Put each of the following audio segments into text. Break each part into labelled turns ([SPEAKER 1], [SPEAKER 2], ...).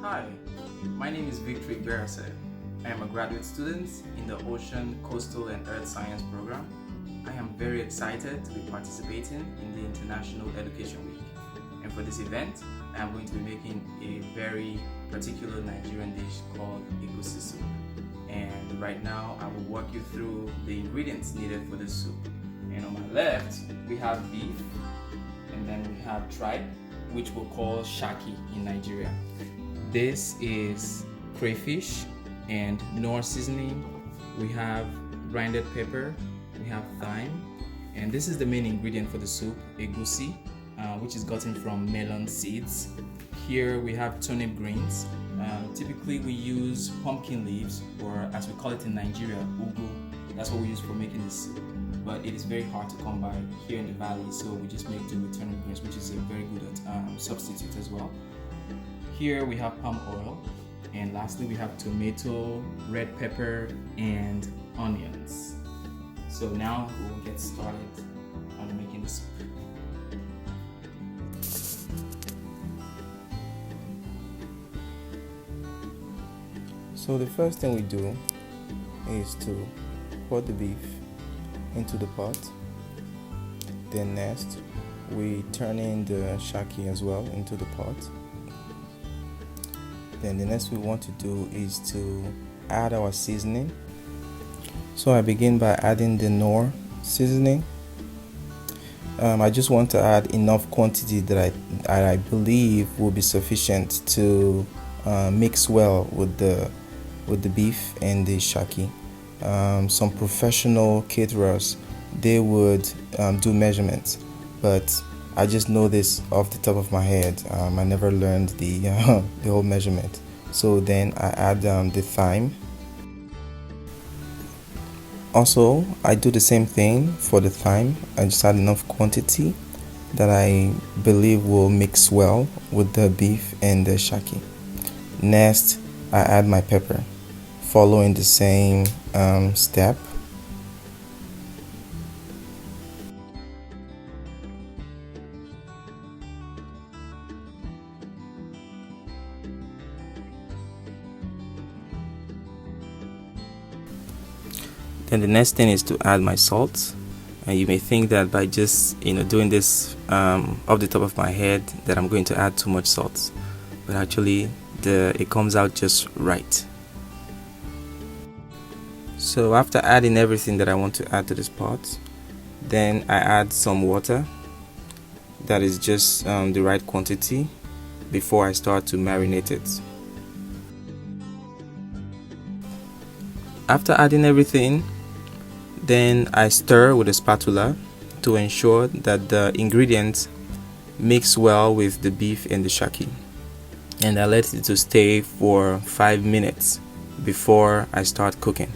[SPEAKER 1] Hi, my name is Victory Berase. I am a graduate student in the Ocean, Coastal and Earth Science program. I am very excited to be participating in the International Education Week. And for this event, I am going to be making a very particular Nigerian dish called Egusi Soup. And right now, I will walk you through the ingredients needed for this soup. And on my left, we have beef, and then we have tripe, which we'll call shaki in Nigeria. This is crayfish and Knorr seasoning. We have grinded pepper, we have thyme, and this is the main ingredient for the soup, egusi, which is gotten from melon seeds. Here we have turnip greens. Typically we use pumpkin leaves, or as we call it in Nigeria, ugu. That's what we use for making this soup. But it is very hard to come by here in the valley, so we just make do with turnip greens, which is a very good substitute as well. Here we have palm oil, and lastly we have tomato, red pepper, and onions. So now we'll get started on making the soup.
[SPEAKER 2] So the first thing we do is to pour the beef into the pot. Then next we turn in the shaki as well into the pot. Then the next we want to do is to add our seasoning. So I begin by adding the Knorr seasoning. I just want to add enough quantity that I believe will be sufficient to mix well with the beef and the shaki. Some professional caterers, they would do measurements, but I just know this off the top of my head. I never learned the whole measurement. So then I add the thyme. Also, I do the same thing for the thyme. I just add enough quantity that I believe will mix well with the beef and the shaki. Next, I add my pepper, following the same step. Then the next thing is to add my salt. And you may think that by just doing this off the top of my head that I'm going to add too much salt, but actually it comes out just right. So after adding everything that I want to add to this pot, then I add some water that is just the right quantity before I start to marinate it. After adding everything, then I stir with a spatula to ensure that the ingredients mix well with the beef and the shaki, and I let it to stay for 5 minutes before I start cooking.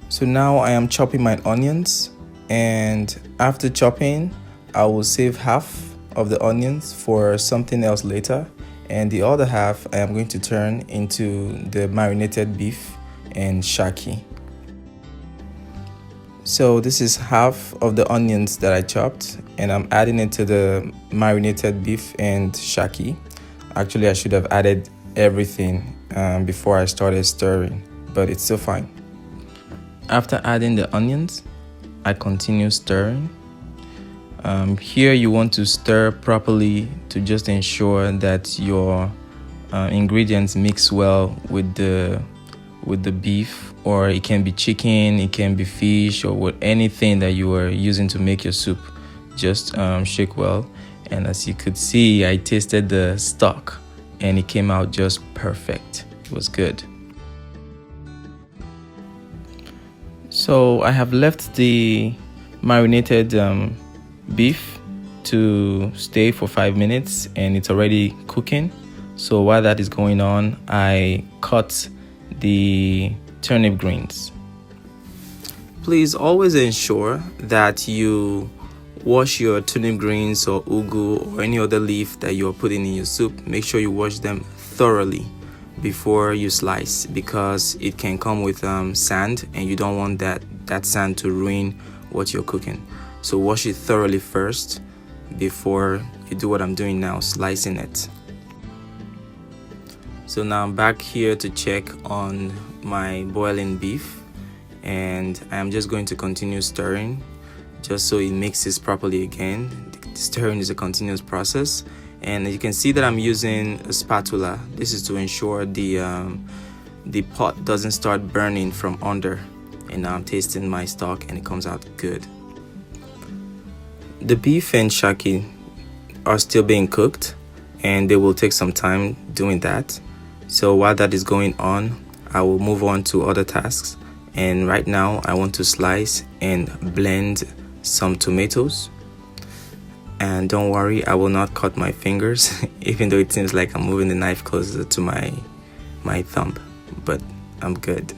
[SPEAKER 2] So now I am chopping my onions, and after chopping I will save half of the onions for something else later, and the other half I am going to turn into the marinated beef and shaki. So this is half of the onions that I chopped, and I'm adding it to the marinated beef and shaki. Actually, I should have added everything before I started stirring, but it's still fine. After adding the onions, I continue stirring. Here you want to stir properly to just ensure that your ingredients mix well with the beef, or it can be chicken, it can be fish, or with anything that you are using to make your soup. Just shake well, and as you could see, I tasted the stock and it came out just perfect. It was good. So I have left the marinated beef to stay for 5 minutes, and it's already cooking. So while that is going on, I cut the turnip greens. Please always ensure that you wash your turnip greens or ugu or any other leaf that you're putting in your soup. Make sure you wash them thoroughly before you slice, because it can come with sand, and you don't want that sand to ruin what you're cooking. So wash it thoroughly first before you do what I'm doing now, slicing it. So now I'm back here to check on my boiling beef, and I'm just going to continue stirring just so it mixes properly again. The stirring is a continuous process, and you can see that I'm using a spatula. This is to ensure the pot doesn't start burning from under. And now I'm tasting my stock and it comes out good. The beef and shaki are still being cooked, and they will take some time doing that. So while that is going on, I will move on to other tasks. And right now I want to slice and blend some tomatoes. And don't worry, I will not cut my fingers even though it seems like I'm moving the knife closer to my thumb, but I'm good.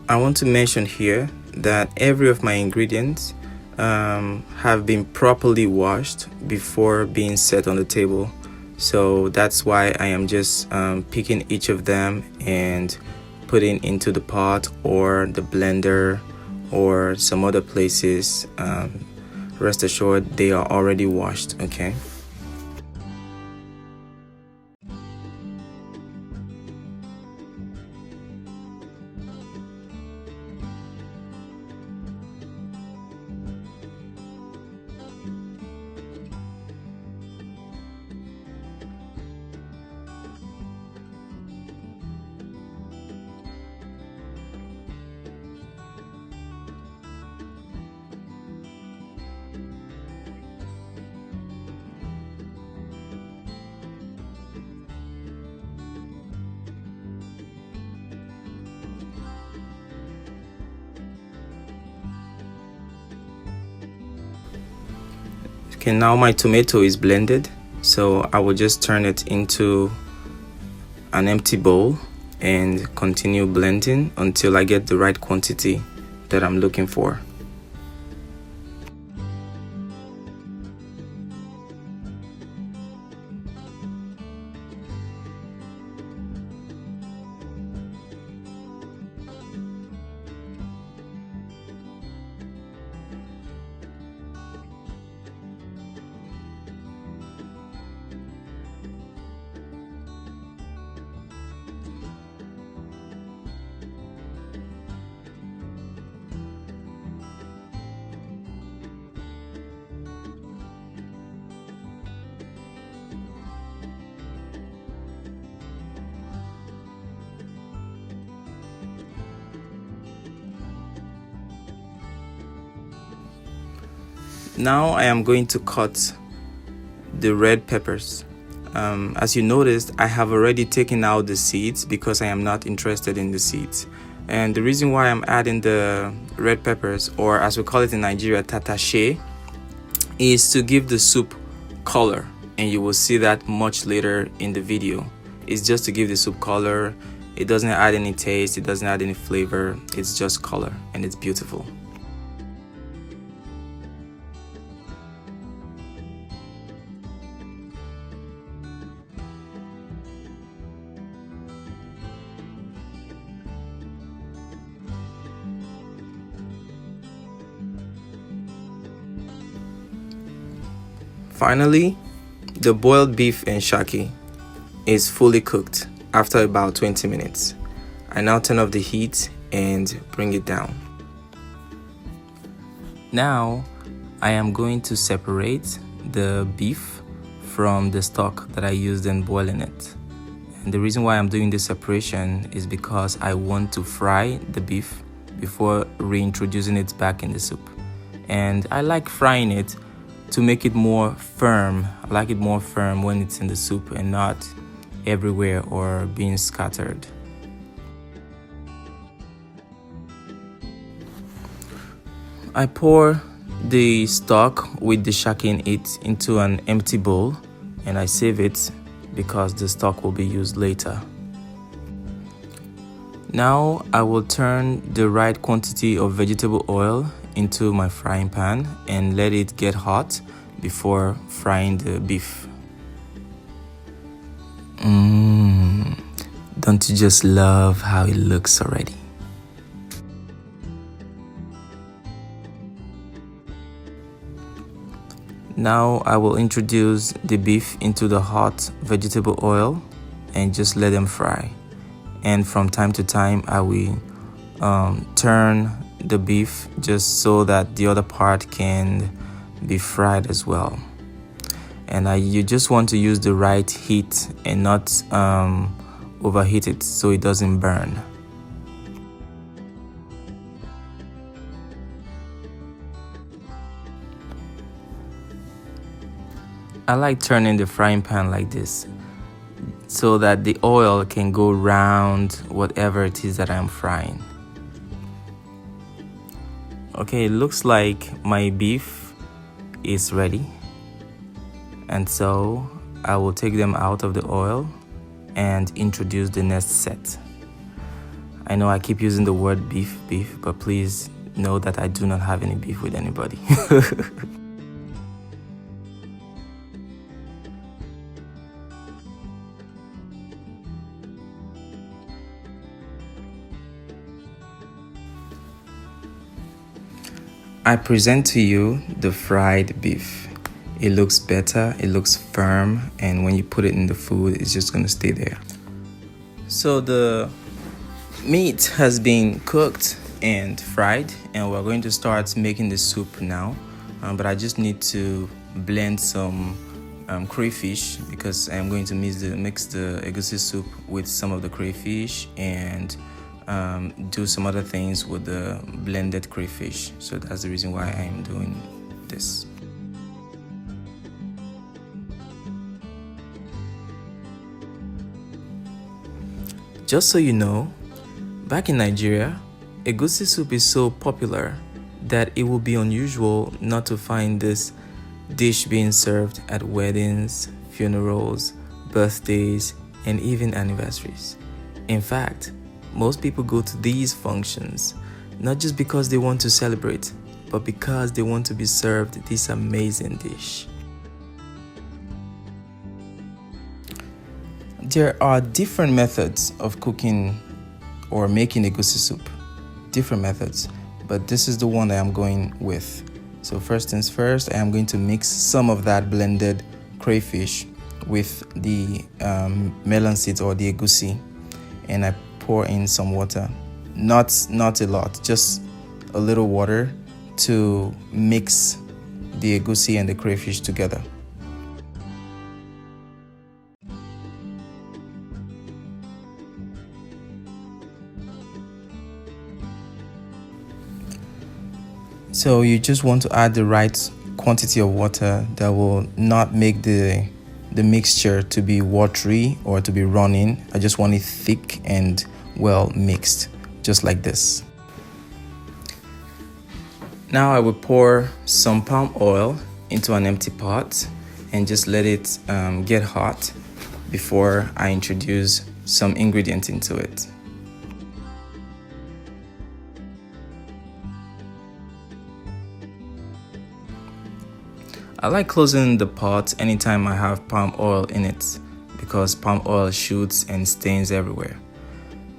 [SPEAKER 2] I want to mention here that every of my ingredients have been properly washed before being set on the table. So that's why I am just picking each of them and putting into the pot or the blender or some other places. Rest assured they are already washed, okay? Okay, now my tomato is blended, so I will just turn it into an empty bowl and continue blending until I get the right quantity that I'm looking for. Now I am going to cut the red peppers. As you noticed, I have already taken out the seeds because I am not interested in the seeds. And the reason why I'm adding the red peppers, or as we call it in Nigeria, tatashe, is to give the soup color. And you will see that much later in the video. It's just to give the soup color. It doesn't add any taste, it doesn't add any flavor. It's just color, and it's beautiful. Finally, the boiled beef and shaki is fully cooked after about 20 minutes. I now turn off the heat and bring it down. Now, I am going to separate the beef from the stock that I used in boiling it. And the reason why I'm doing this separation is because I want to fry the beef before reintroducing it back in the soup. And I like frying it to make it more firm. I like it more firm when it's in the soup and not everywhere or being scattered. I pour the stock with the shaki in it into an empty bowl, and I save it because the stock will be used later. Now I will turn the right quantity of vegetable oil into my frying pan and let it get hot before frying the beef. Don't you just love how it looks already? Now I will introduce the beef into the hot vegetable oil and just let them fry. And from time to time I will turn the beef just so that the other part can be fried as well. And you just want to use the right heat and not overheat it so it doesn't burn. I like turning the frying pan like this so that the oil can go around whatever it is that I'm frying. Okay, it looks like my beef is ready, and so I will take them out of the oil and introduce the next set. I know I keep using the word beef, but please know that I do not have any beef with anybody. I present to you the fried beef. It looks better, it looks firm, and when you put it in the food, it's just gonna stay there. So the meat has been cooked and fried, and we're going to start making the soup now. But I just need to blend some crayfish because I'm going to mix the egusi soup with some of the crayfish and do some other things with the blended crayfish. So that's the reason why I'm doing this. Just so you know, back in Nigeria, egusi soup is so popular that it will be unusual not to find this dish being served at weddings, funerals, birthdays, and even anniversaries. In fact, most people go to these functions not just because they want to celebrate, but because they want to be served this amazing dish. There are different methods of cooking or making egusi soup. Different methods, but this is the one that I'm going with. So first things first, I am going to mix some of that blended crayfish with the melon seeds or the egusi, and I pour in some water. Not a lot, just a little water to mix the egusi and the crayfish together. So you just want to add the right quantity of water that will not make the mixture to be watery or to be running. I just want it thick and well mixed, just like this. Now I will pour some palm oil into an empty pot and just let it get hot before I introduce some ingredients into it. I like closing the pot anytime I have palm oil in it because palm oil shoots and stains everywhere.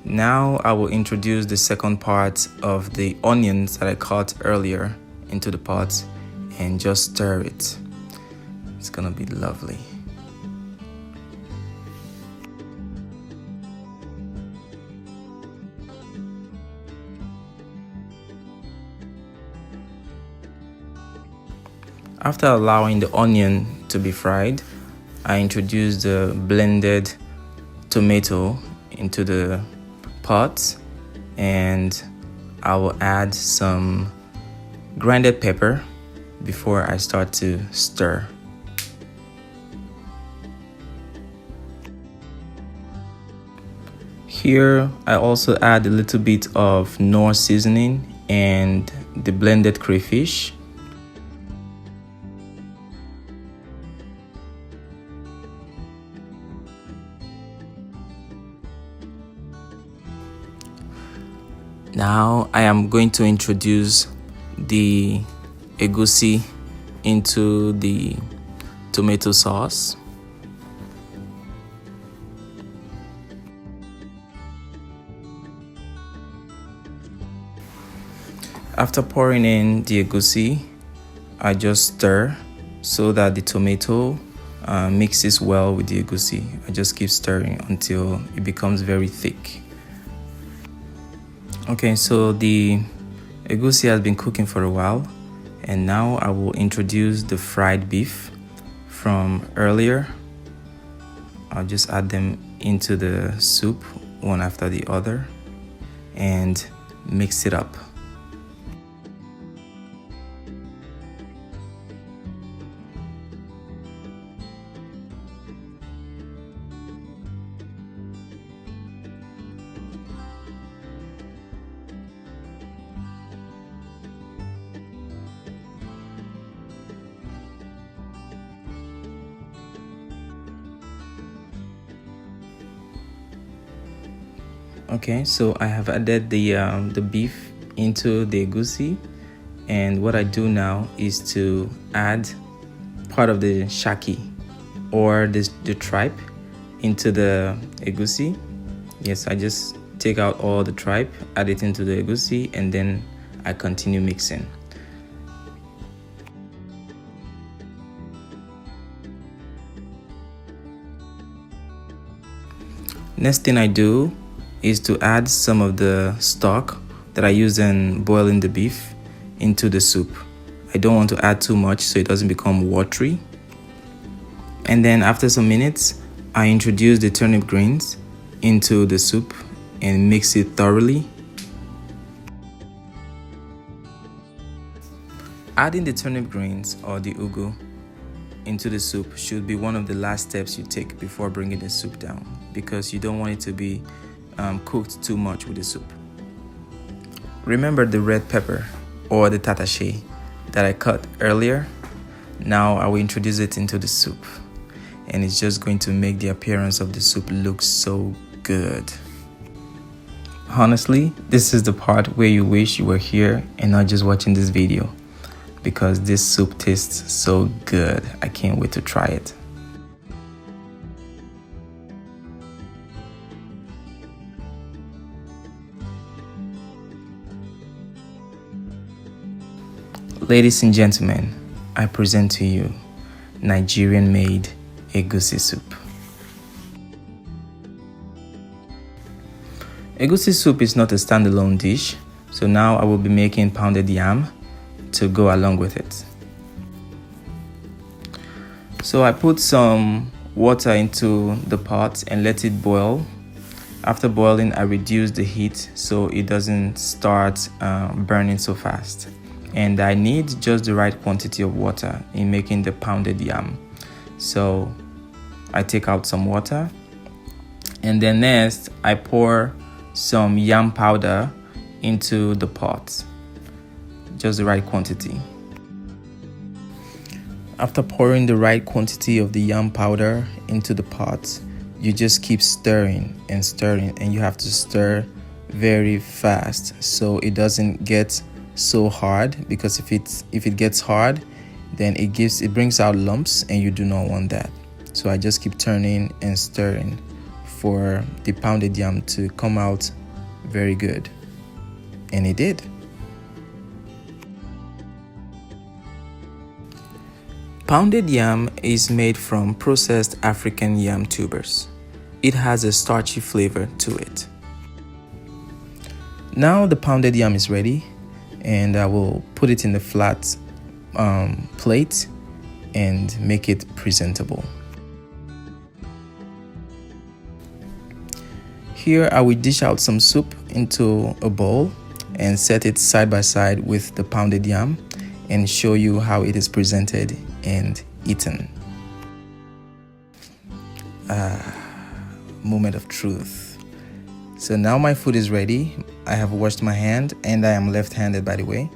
[SPEAKER 2] Now I will introduce the second part of the onions that I cut earlier into the pot and just stir it. It's gonna be lovely. After allowing the onion to be fried, I introduce the blended tomato into the pot, and I will add some grinded pepper before I start to stir. Here I also add a little bit of Knorr seasoning and the blended crayfish. Now I am going to introduce the egusi into the tomato sauce. After pouring in the egusi, I just stir so that the tomato mixes well with the egusi. I just keep stirring until it becomes very thick. Okay, so the egusi has been cooking for a while, and now I will introduce the fried beef from earlier. I'll just add them into the soup one after the other and mix it up. Okay, so I have added the beef into the egusi, and what I do now is to add part of the shaki or the tripe into the egusi. Yes, I just take out all the tripe, add it into the egusi, and then I continue mixing. Next thing I do is to add some of the stock that I use in boiling the beef into the soup. I don't want to add too much so it doesn't become watery. And then after some minutes, I introduce the turnip greens into the soup and mix it thoroughly. Adding the turnip greens or the ugu into the soup should be one of the last steps you take before bringing the soup down, because you don't want it to be cooked too much with the soup. Remember the red pepper or the tatashe that I cut earlier? Now I will introduce it into the soup, and it's just going to make the appearance of the soup look so good. Honestly, this is the part where you wish you were here and not just watching this video, because this soup tastes so good. I can't wait to try it. Ladies and gentlemen, I present to you Nigerian made Egusi soup. Egusi soup is not a standalone dish, so now I will be making pounded yam to go along with it. So I put some water into the pot and let it boil. After boiling, I reduce the heat so it doesn't start burning so fast. And I need just the right quantity of water in making the pounded yam. So I take out some water, and then next I pour some yam powder into the pot, just the right quantity. After pouring the right quantity of the yam powder into the pot, you just keep stirring and stirring, and you have to stir very fast so it doesn't get so hard, because if it gets hard, then it brings out lumps, and you do not want that. So I just keep turning and stirring for the pounded yam to come out very good, and it did. Pounded yam is made from processed African yam tubers. It has a starchy flavor to it. Now the pounded yam is ready, and I will put it in the flat plate and make it presentable. Here I will dish out some soup into a bowl and set it side by side with the pounded yam and show you how it is presented and eaten. Moment of truth. So now my food is ready. I have washed my hand, and I am left-handed, by the way.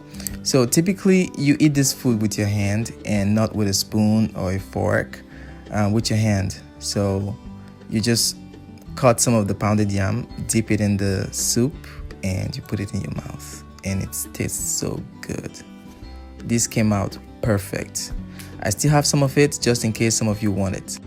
[SPEAKER 2] So typically you eat this food with your hand and not with a spoon or a fork, with your hand. So you just cut some of the pounded yam, dip it in the soup, and you put it in your mouth, and it tastes so good. This came out perfect. I still have some of it just in case some of you want it.